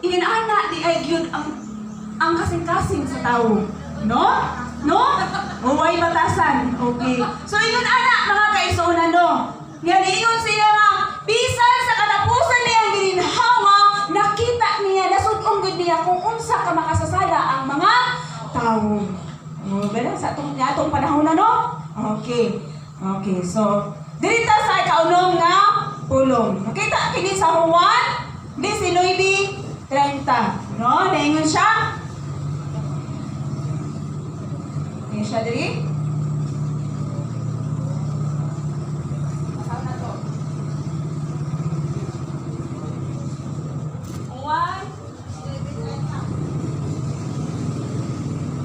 Inana di ay gyud ang kasing-kasing sa tao. No? No? Huwag batasan. Okay. So, ingon anak, mga kaisunan, no? Yan, ingon siya nga, bisan sa katapusan niya ang gininhawa, nakita niya, nasudong gud niya kung unsa ka makasasala ang mga tao. Ganun, sa atong panahon na, no? Okay. Okay, so, dito sa ikaunom nga pulong. Nakita, kini sa Juan 19:30. No? Naingon siya? Naingon siya diri? Masaw na to. Juan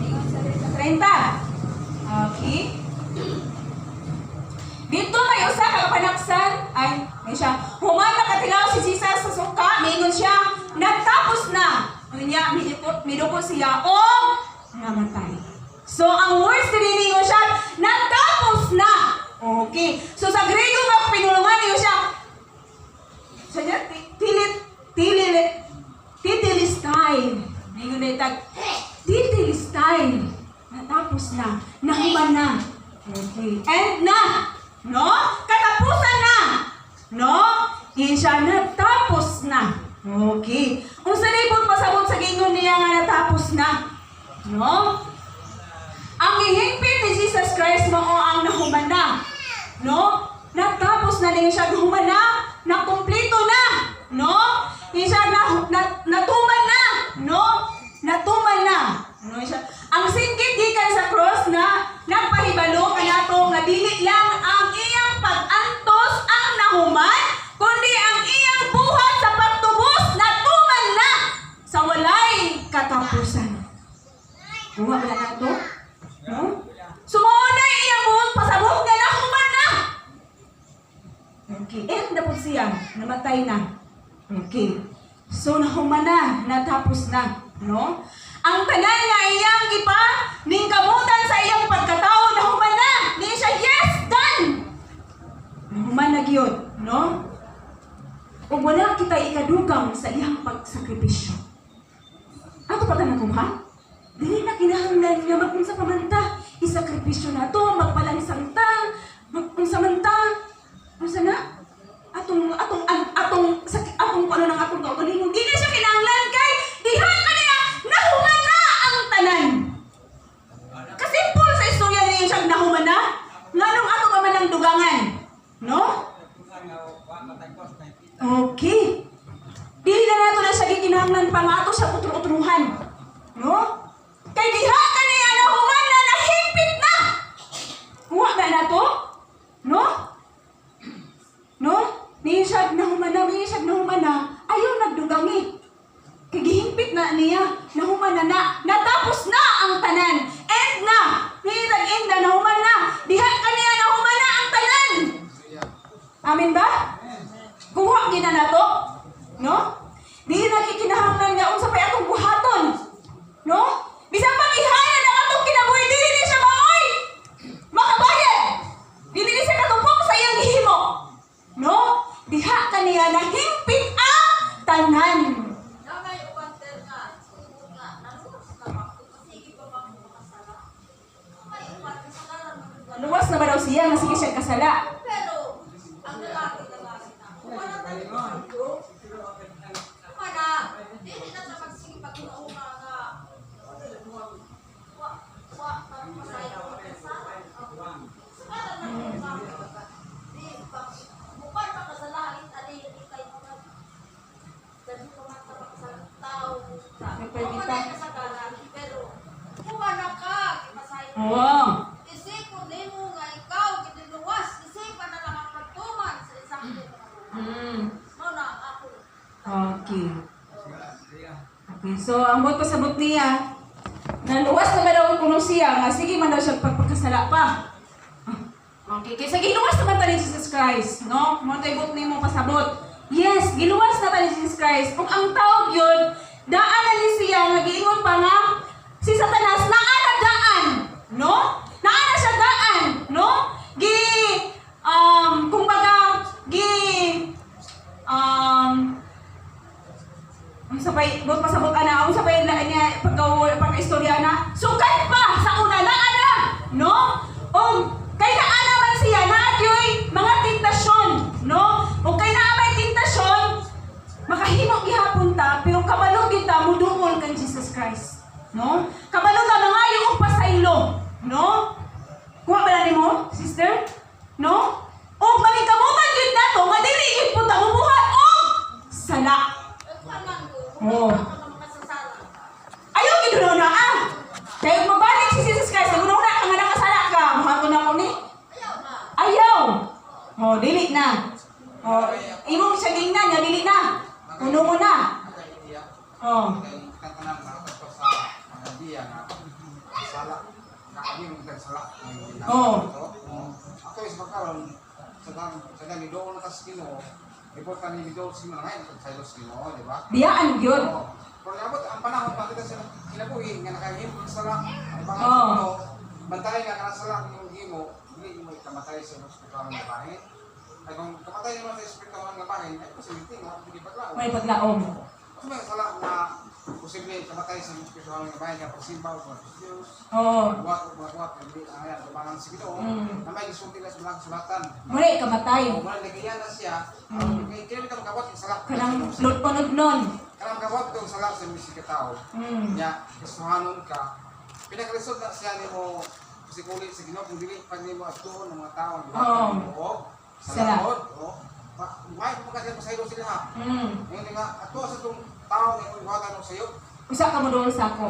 19:30. Okay. Dito may usa ka panaksan ay siya. Human nakatilaw si Jesus sa suka, mingon siya, nagtapos na. Unya miduko siya o namatay. So ang words dili niyo siya, nagtapos na. Okay. So sa Grego ba pinulungan niyo siya? Sa titilistay. Mingon na titilistay. Natapos na. Nahuman na. Okay. And na. No? Katapusan na. No? Hindi siya natapos na. Okay. Kung sa libot pasabot sa gingon niya nga natapos na. No? Ang gihingpit ni Jesus Christ mo ang nahuman na. No? Natapos na din siya nahuman na. Nakumpleto na. No? Hindi siya natuman na. No? Natuman na. No? Ang singkit gikan sa cross na nagpahibalo kanato nga dili lang ang iyang pag-antos ang nahuman, kundi ang iyang buhat sa pagtubos natuman na sa walay katapusan. Buha ba na ito? No? Sumuunay iyang buhat pasabot nga nahuman na. Okay, na po siya, namatay na. Okay. So nahuman na, natapos na, no? Ang tanan nga iyang gipa ning kamutan sa iyang pagkatao nahuman na. Ni siya, yes, done. Nahuman na gyud, no? Ug wala kita ikadugang sa iyang pagsakripisyo. Ato pa tanang kumha? Dili na kinahanglan nga magunsa pa man ta. Isakripisyo na to, magpalansang ta, magunsa man ta. Unsa na? Atong ano nang atong kaugalingon. Di na siya kinahanglan kay diha kanila nahuman na ang tanan. Kasimpol sa istorya niyo siya nahuman na. Nganong ato pa man ang dugangan, no? Okay. Dili na nato na siya gikinahanglan pa nga ato sa utro-utruhan, no? Kay diha kaniya nahuman na nahimpit na. Kuha ba na to? No? No? Niyisag nahuman na, ayaw nagdugangi. Kagihimpit na niya, nahuman na, natapos na ang tanan. End na, niyisag end na, nahuman na. Diha ka niya, nahuman na ang tanan. Amin ba? Kuha gina na to? No? Di nakikinahanglan nga unsa pay atong buhaton. No? Bisan pang ihayan ang atong kinabuhi, dili ni siya maoy. Makabayad. Dili ni siya katumpok sa iyang gihimo. No? Diha kaniya na himpit ang tanan. Luwas na ba daw siya nga sige siya kasala? Pero ang lalaki wala tayong pagsundo. Kumana, hindi na sa pagsige pag-uunga nga. Masaya ko kasala. Saka na bukan pa kasalahan ali ikay mo na. Dali ko man sa tao. Kumana ka sa kanan, pero kumana ka, masaya ko. Oo. Isipon nimo nga ikaw giniluwas, isipan na lang ang pagtuman sa isang mo na ako. Okay. Okay, so ang buot pasabot niya, naluwas na ba daw ang kuno siya, nga sige man daw siya pagpagkasala pa. Okay, kaya sa giluwas naman tayo ni Jesus Christ, no? Mo tayo buot nimo pasabot. Yes, giluwas na tayo ni Jesus Christ. Kung ang tawag yun, daan na ni siya, nag-iingon pa nga, si Satanas, daan, no? Naana siya daan, no? Kumbaga, Unsa pay bot pasabot ana, unsa pay la niya pagka-istorya na. Sukat pa sa una na ana, no? O kay naa naman siya na adyoy mga tentasyon, no? O kay naa may tentasyon, makahimo gihapon ta, pero kabalo kita muduol kang Jesus Christ, no? Kabalo ta mangayo og pasaylo, no? Kuha ba na nimo, sister? No? O manikamutan gyud nato nga dili gyud punta mubuhat og sala. Oh. Ayaw gid na ah. Kaya mabalik si Jesus Christ, una ka nga nakasala ka, mahapon na ko ni. Ayaw. Oh, dili na. Oh, imong siya gingnan, ya dili na. Kuno mo na. Oh. Oh. Ako is makaroon sa dami doon na kasi Ginoo. Importante ni doon si mga ngayon sa Diyos Ginoo, di ba? Biyaan gyud. Pero nabot ang panahon pa kita sila kinabuhi nga nakahimo sa sala. Ang mga Oh. Ginoo, bantay nga kana sala yung himo, dili mo ikamatay sa ospital ng bahin. Ay kung kamatay mo sa ospital ng bahin, ay posibility nga hindi paglaom. May paglaom. Kung may sala na posible kamatay sa ospital ng bahin nga pasimbaw sa Diyos. Oh. Buat, hindi ayan, lumangan si Ginoo. Na may gisulti na sa mga sulatan. Muli kamatay. O wala lagayan na siya. Kaya kita magkabot yung salak. Kanang lutpunod nun. Kanang magkabot yung salak sa misik tao. Nya, gustuhanon ka. Pinakarisod na siya ni mo kasi kulit sa Ginoo kung dili pa nimo atuon ng mga tao. Oo. Sala. May pagkakasya pa sa ilo sila ha. Ngayon nga, ato sa itong tao na yung iwatan sa iyo. Usa ka mo doon sa ako.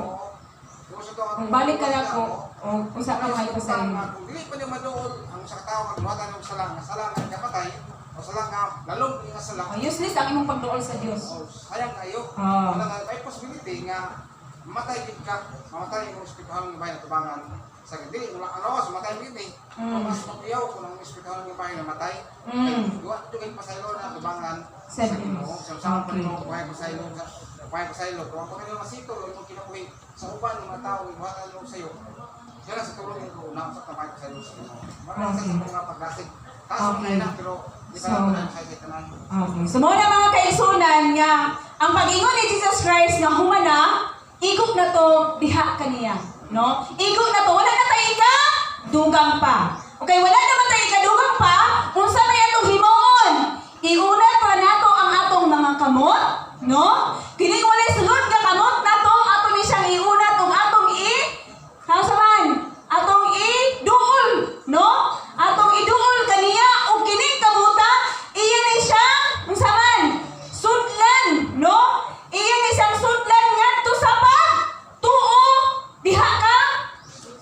Kung balik ka na ko, o usa ka may pasayin. Kung dili pa niyo madool ang sa tao ang iwatan ng sala, nga sala nga kapatay, o sala nga lalong nga sala. Useless ang imong pagdool sa Dios. O sayang kayo. Wala nga may possibility nga mamatay gid ka, mamatay ang ospital ng bayan at tubangan. Sa dili wala alawas mamatay gid ni. Mas mapiyaw kung ang ospital ng bayan namatay. Duwa to kay pasaylo na tubangan. Sa Ginoo, sa Ginoo, kuhay pasaylo sa kuhay pasaylo. Kung ako kanyo masito, yung kinabuhi sa uban ng mga tao, iwatan mo sa iyo. Yan ang sa tulong ko na sa kuhay pasaylo sa Ginoo. Maraming sa mga paglasig. Kaso na pero di pa naman sa tanan. Okay. So muna mga kaisunan nga ang pag-ingon ni Jesus Christ nga humana, igok na to diha kaniya, no? Igok na to wala na tayo ika dugang pa. Okay, wala naman tayo ika dugang pa. Unsa may atong himuon? Iunat pa nato ang atong mga kamot, no? Kini walay sulod nga kamot nato ato ni siyang iunat ug atong atong i-duol, no? Atong iduol kaniya ug kining kabuta iya ni siya unsa man sudlan, no? Iya ni siyang sudlan ngadto sa pagtuo diha ka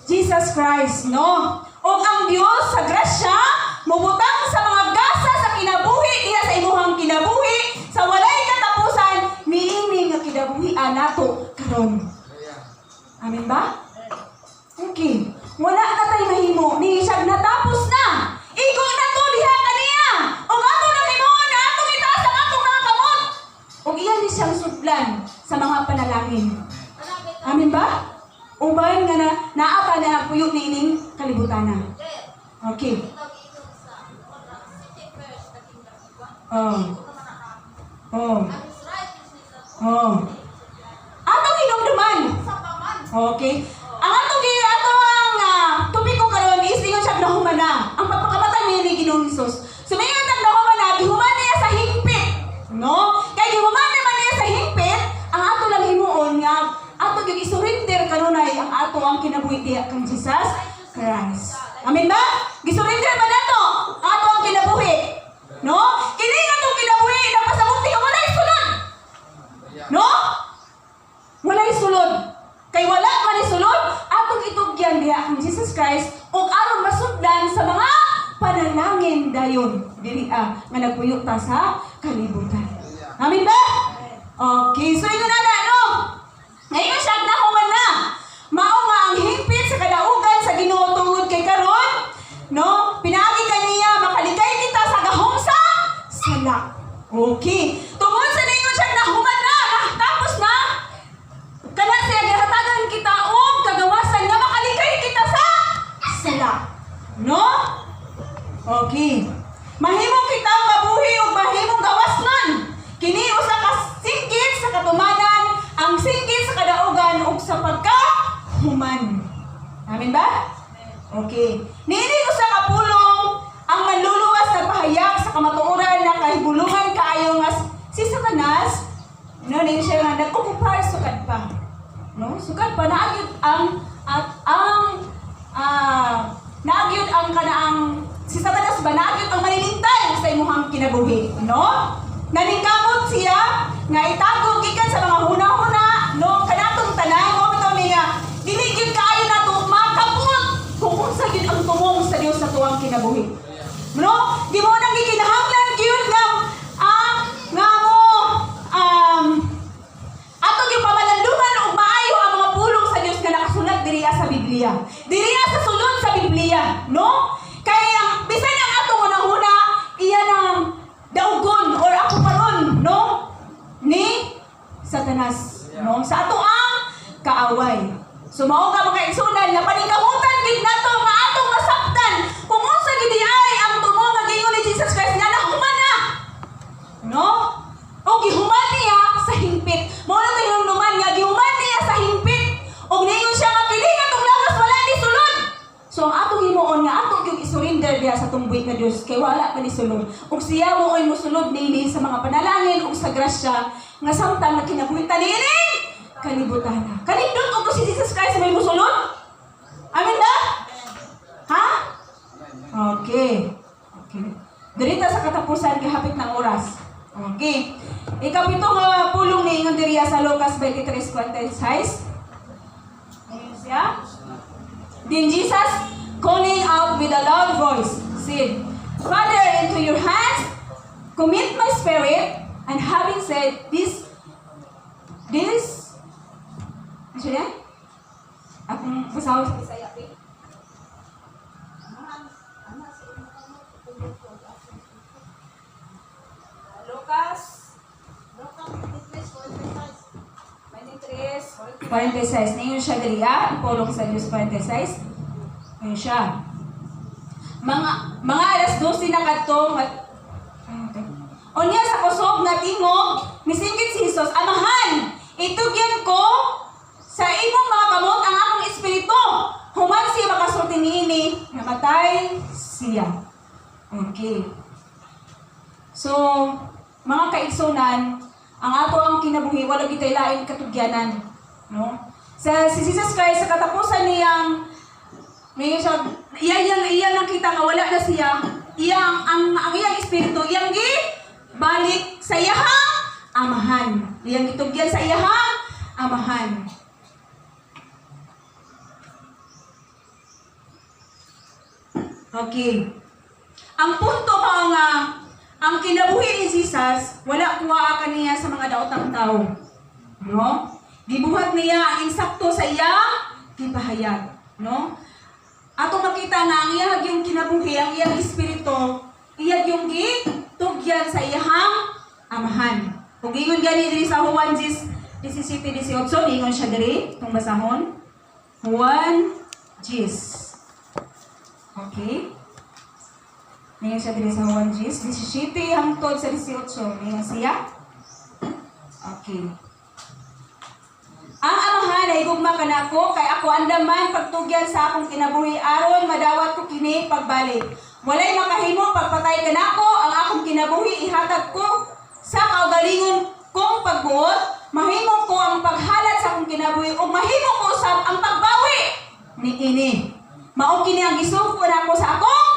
Jesus Christ, no? Ug ang Dios sa grasya mubutang sa mga gasa sa kinabuhi diha sa imuhang kinabuhi sa walay katapusan niini nga kinabuhian nato karon. Amen ba? Okay. Wala na tayo mahimo. Ni siya natapos na. Igo na to diha kaniya. O ato na himuon na atong itaas ang atong mga kamot. O iyan ni siyang sudlan sa mga panalangin. Amen ba? Ubayan nga na naata na puyo ni ining kalibutan na. Okay. Atong hinumduman. Okay. Ang atong topiko karon is ingon siya humana. Ang pagpakamatay ni Ginoong Hesus. Sumingon tag humana, gihuman niya sa hingpit. No? Kay gihuman naman niya sa hingpit, ang ato lang himuon nga ato gyud isurrender kanunay ang ato ang kinabuhi diha kang Jesus Christ. Amen ba? Gisurrender ba nato ato ang kinabuhi? No? Kini nga tong kinabuhi napasabuti ka walay sulod. No? Walay sulod. Kay wala man isulod, atong itugyan diha ang Jesus Christ ug aron masudlan sa mga panalangin dayon diri nga nagpuyo ta sa kalibutan. Amen ba? Okay, so ingon na no. Ngayon siya nahuman na. Mao nga ang hingpit sa kadaugan sa Ginoo tungod kay karon, no? Pinaagi kaniya makalikay kita sa gahom sa sala. Okay. Tungod sa ningon siya nahuman na, tapos na. Kana siya gihatagan kita og kagawasan nga makalikay kita sa sala. No? Okay. Mahimong kita mabuhi og mahimong gawasnon. Kini usa ka singkit sa katumanan Okay. Niini ko sa kapulong ang manluluwas na pahayag sa kamatuoran na kahibulungan kaayo nga si Satanas. No, niini siya nga nag-occupy sukad pa. No, sukad pa naagyud naagyud ang kanaang si Satanas ba naagyud ang maninintay sa imuhang kinabuhi, no? Naningkamot siya nga itago gikan sa mga huna-huna, no? Kanatong tanan mo bitaw niya. Dili gyud kaayo nato makapot kung unsa gyud ang tumong sa Dios sa tuwang kinabuhi. No? Di mo nang gikinahanglan gyud nga mo ato gyud pamalandungan og maayo ang mga pulong sa Dios nga nakasulat diriya sa Biblia. Diriya sa sulod sa Biblia, no? Kaya bisan ang ato huna-huna iya nang daugon or ako karon, no? Ni Satanas, no? Sa ato ang kaaway. So mao ka mga igsunan nga paningkamutan gid nato nga atong masaktan kung unsa gid ay ang tumo nga gingon ni Jesus Christ nga nahuman na. No? O gihuman niya sa hingpit. Mao na tay hinumduman nga gihuman niya sa hingpit. Og ningon siya nga kini nga tong lawas wala ni sulod. So ang atong himuon nga ato gyud isurrender diha sa tumbay nga Dios kay wala pa ni sulod. Og siya mooy mosulod nini sa mga panalangin ug sa grasya nga samtang nakinabuhitan nini kalibutan na. Kanindot ko si Jesus Christ may musulod? Amen na? Ha? Okay. Okay. Dirita sa katapusan, kahapit ng oras. Okay. Ikapito nga pulong ni ingon diriya sa Lucas 23:46. Ayun siya. Then Jesus, calling out with a loud voice, said, Father, into your hands commit my spirit. And having said this, ano siya? Akong basaw sa Bisaya, Lucas 23:46. Ngayon siya diriya, pulong sa Diyos 46. Ngayon siya. Mga alas 12 na kadto, unya sa kusog na tingog, misingkit si Jesus, Amahan, itugyan ko sa imong mga kamot ang akong espiritu. Human siya makasulti niini, namatay siya. Okay. So, mga kaigsunan, ang ato ang kinabuhi, wala kitay lain katugyanan. No? Si Jesus Christ, sa katapusan niyang, ngayon siya, iyan nakita nga wala na siya, ang iyang espiritu, iyang balik sa iyahang amahan. Iyang itugyan sa iyahang amahan. Okay. Ang punto mo nga, ang kinabuhi ni Jesus, wala kuha kaniya sa mga daotang tao. No? Gibuhat niya ang insakto sa iyang kipahayag. No? Ato makita nga ang iyang yung kinabuhi, ang iyang espiritu, iyang yung tugyan sa iyahang amahan. Kung ingon gani diri sa Juan 17:18, ingon siya diri, itong basahon. Juan 10. Okay? Ngayon siya diri sa Juan 17 hangtod sa 18. Ngayon siya. Okay. Ang amahan ay gugma kanako kay ako andaman pagtugyan sa akong kinabuhi aron madawat ko kini pagbalik. Walay makahimo pagpatay kanako ang akong kinabuhi ihatag ko sa kaugalingon kong pagbuot. Mahimo ko ang paghalad sa akong kinabuhi ug mahimo ko usab ang pagbawi niini. Mao kini ang gisuko nako sa akong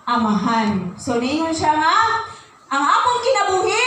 amahan. So niingon siya nga ang akong kinabuhi